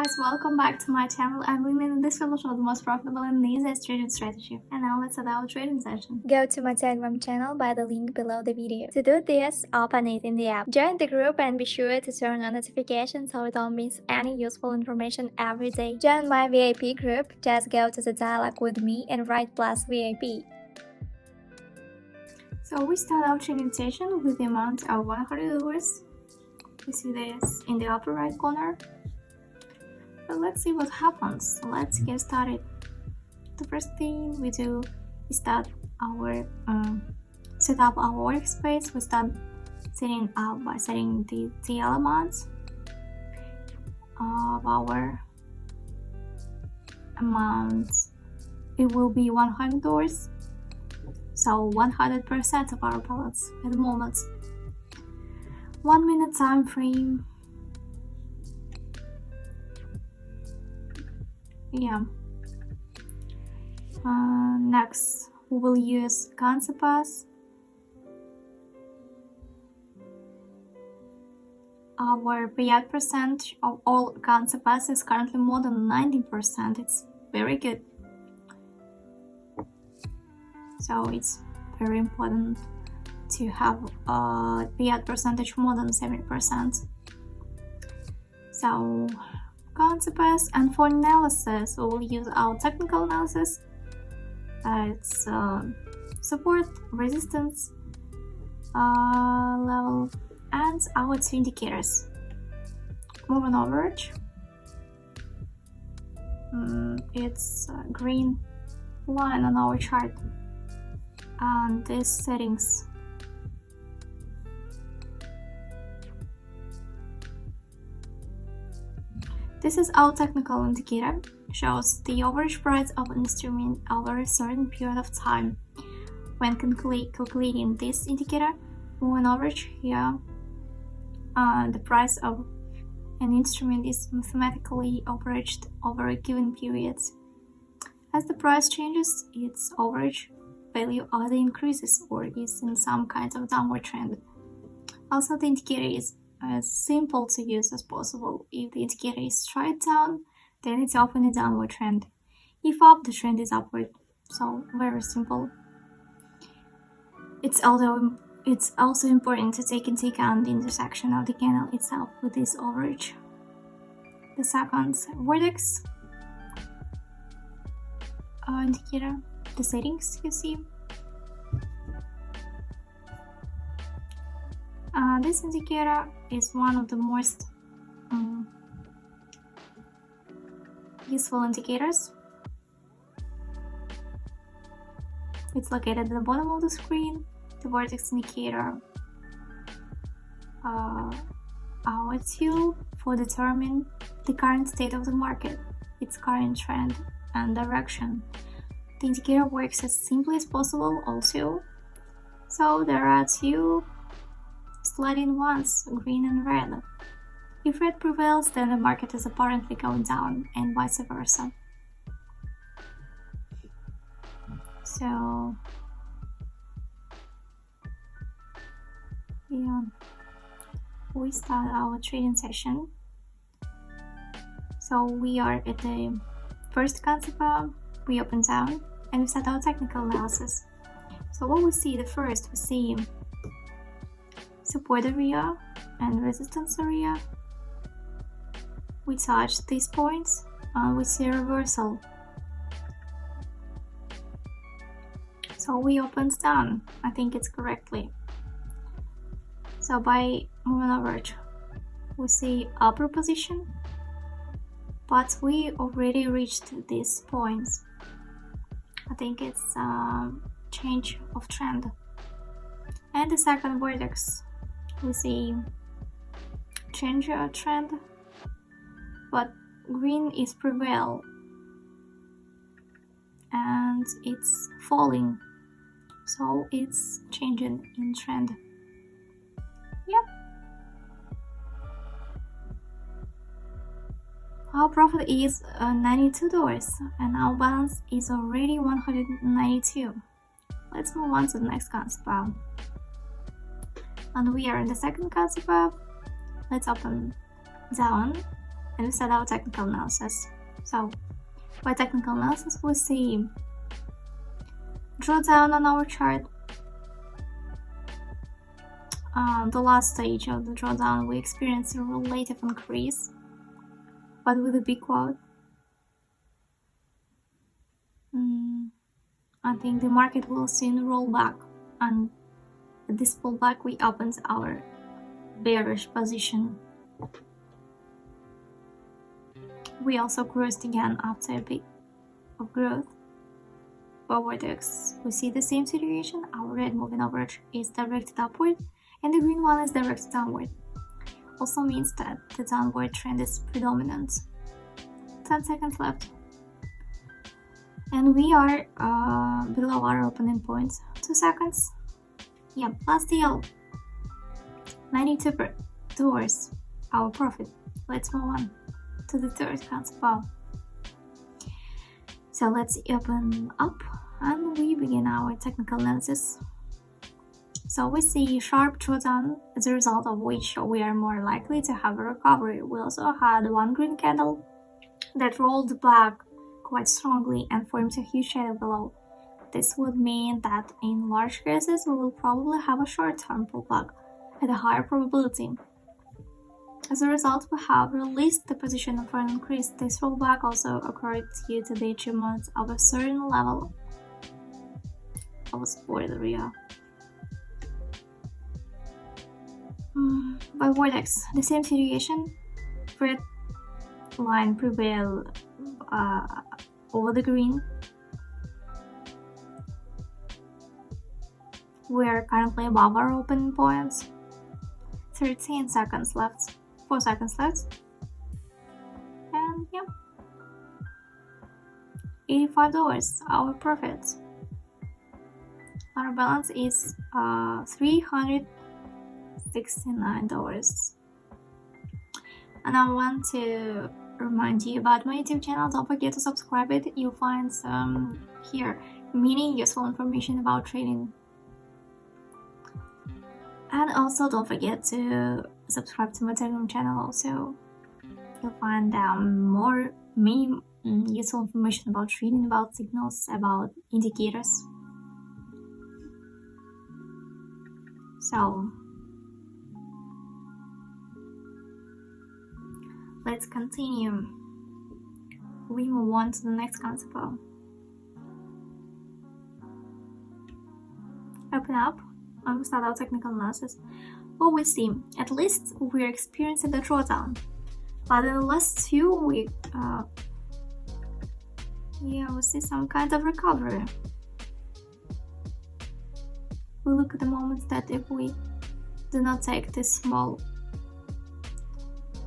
guys, welcome back to my channel. I'm Lynn and this will show the most profitable and easiest trading strategy. And now let's start our trading session. Go to my Telegram channel by the link below the video. To do this, open it in the app. Join the group and be sure to turn on notifications so you don't miss any useful information every day. Join my VIP group, just go to the dialogue with me and write plus VIP. So we start our trading session with the amount of $100. You see this in the upper right corner. But let's see what happens. Let's get started. The first thing we do is start our set up our workspace. We start setting up by setting the TL amounts of our amounts. It will be $100. So 100% of our balance at the moment. 1 minute time frame. Yeah. Next, we will use CancerPass. Our payout percentage of all CancerPass is currently more than 90%. It's very good. So it's very important to have a payout percentage more than 70%. So CancerPass, and for analysis we will use our technical analysis. It's support, resistance level, and our two indicators. Moving average, it's a green line on our chart, and these settings. This is our technical indicator, shows the average price of an instrument over a certain period of time. When calculating this indicator, moving average here, the price of an instrument is mathematically averaged over a given period. As the price changes, its average value either increases or is in some kind of downward trend. Also, the indicator is as simple to use as possible. If the indicator is straight down, then it's often a downward trend. If up, the trend is upward. So very simple. It's also important to take into account the intersection of the candle itself with this average. The second vertex indicator, the settings you see. This indicator is one of the most useful indicators. It's located at the bottom of the screen. The vertex indicator, our tool for determining the current state of the market, its current trend and direction. The indicator works as simply as possible also. So there are two sliding ones, green and red. If red prevails, then the market is apparently going down, and vice versa. So yeah, we start our trading session. So we are at the first CancerPass. We open down and we start our technical analysis. So what we see, the first we see support area and resistance area. We touch these points and we see a reversal. So we open down, I think it's correctly. So by moving average, we see upper position, but we already reached these points. I think it's change of trend. And the second vertex, we see change of trend, but green is prevail and it's falling, so it's changing in trend. Yeah. Our profit is $92 and our balance is already $192. Let's move on to the next CancerPass. And we are in the second CancerPass. Let's open down and we start our technical analysis. So, by technical analysis, we see drawdown on our chart. The last stage of the drawdown, we experience a relative increase, but with a big quote. I think the market will soon roll back, and at this pullback we opened our bearish position. We also crossed again after a bit of growth. For Vortex, we see the same situation. Our red moving average is directed upward and the green one is directed downward. Also means that the downward trend is predominant. 10 seconds left. And we are below our opening point. 2 seconds. Yeah, plus deal. 92 towards our profit. Let's move on to the third concept. So let's open up and we begin our technical analysis. So we see a sharp drawdown, as a result of which we are more likely to have a recovery. We also had one green candle that rolled back quite strongly and formed a huge shadow below. This would mean that in large cases we will probably have a short-term pullback at a higher probability. As a result, we have released the position for an increase. This rollback also occurred due to the achievement of a certain level of support area. By Vortex, the same situation. Red line prevail over the green. We are currently above our opening points. 13 seconds left. 4 seconds left. And yeah. $85, our profit. Our balance is $369. And I want to remind you about my YouTube channel. Don't forget to subscribe it. You'll find some here many useful information about trading. And also don't forget to subscribe to my Telegram channel also. You'll find many useful information about trading, about signals, about indicators. So let's continue. We move on to the next concept. Open up and we start our technical analysis. What we see, at least we're experiencing the drawdown, but in the last 2 weeks, we see some kind of recovery. We look at the moments that if we do not take this small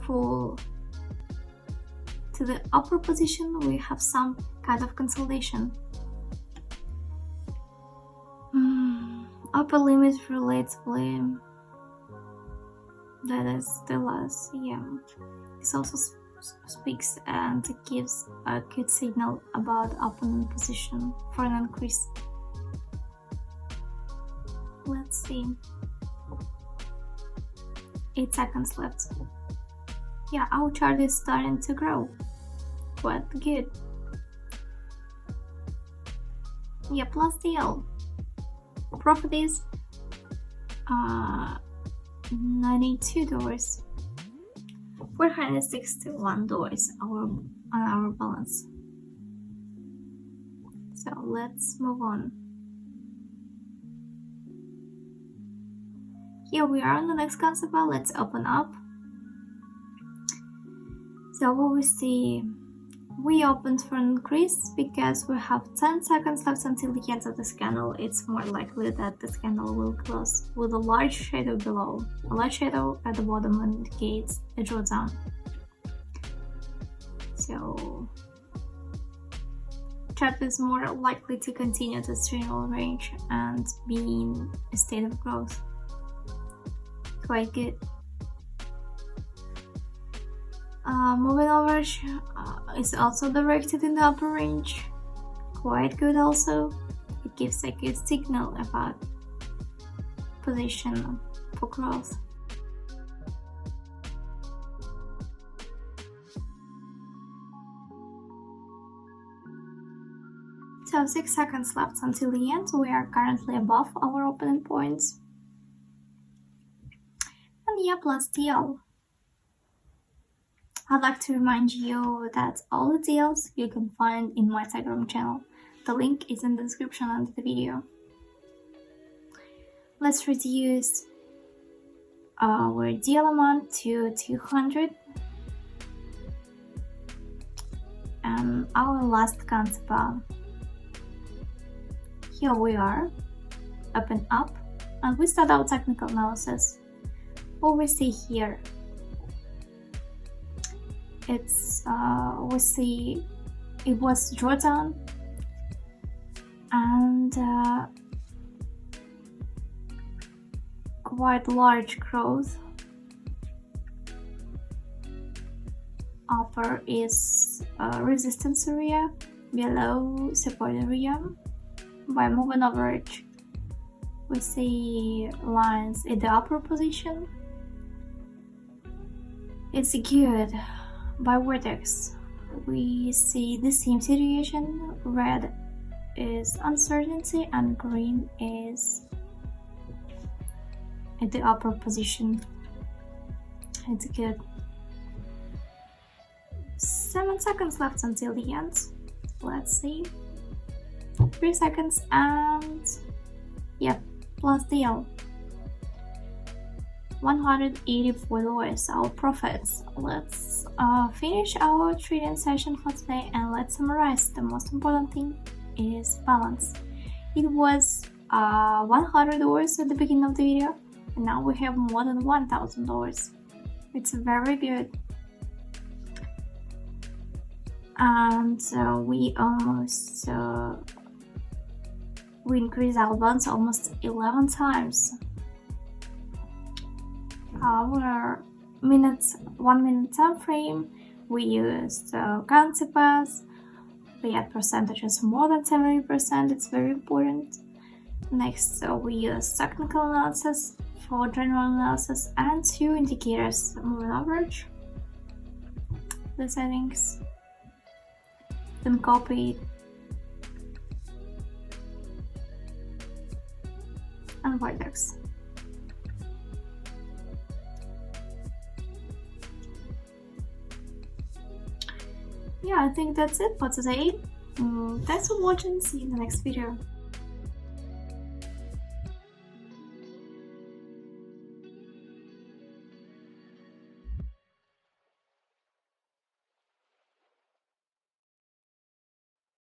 pull to the upper position, we have some kind of consolidation. Upper limit relatively, that is the last, This also speaks and gives a good signal about opening position for an increase. Let's see. 8 seconds left. Yeah, our chart is starting to grow. Quite good. Yeah, plus deal. Profit is $92. $461 on our balance. So let's move on. Here we are on the next concept. Let's open up. So what we see, we opened for an increase because we have 10 seconds left until the end of this candle. It's more likely that this candle will close with a large shadow below. A large shadow at the bottom indicates a drawdown. So chart is more likely to continue this general range and be in a state of growth. Quite good. Moving average is also directed in the upper range. Quite good also. It gives a good signal about position for growth. So 6 seconds left until the end. We are currently above our opening points. And yeah, plus deal. I'd like to remind you that all the deals you can find in my Telegram channel. The link is in the description under the video. Let's reduce our deal amount to 200. And our last concept. Here we are, open up, and we start our technical analysis. What we see here, it's we see it was drawdown and quite large growth. Upper is resistance area, below support area. By moving average, we see lines in the upper position. It's good. By vertex, we see the same situation. Red is uncertainty and green is at the upper position. It's good. 7 seconds left until the end. Let's see. 3 seconds and yeah, plus deal. $184 our profits. Let's finish our trading session for today and let's summarize. The most important thing is balance. It was $100 at the beginning of the video and now we have more than $1,000. It's very good. And we almost we increased our balance almost 11 times. Our 1 minute time frame, we used currency pairs. We had percentages more than 70%. It's very important. Next, we use technical analysis for general analysis and 2 indicators: moving average, the settings, then copy and vertex. Yeah, I think that's it for today. Thanks for watching. See you in the next video.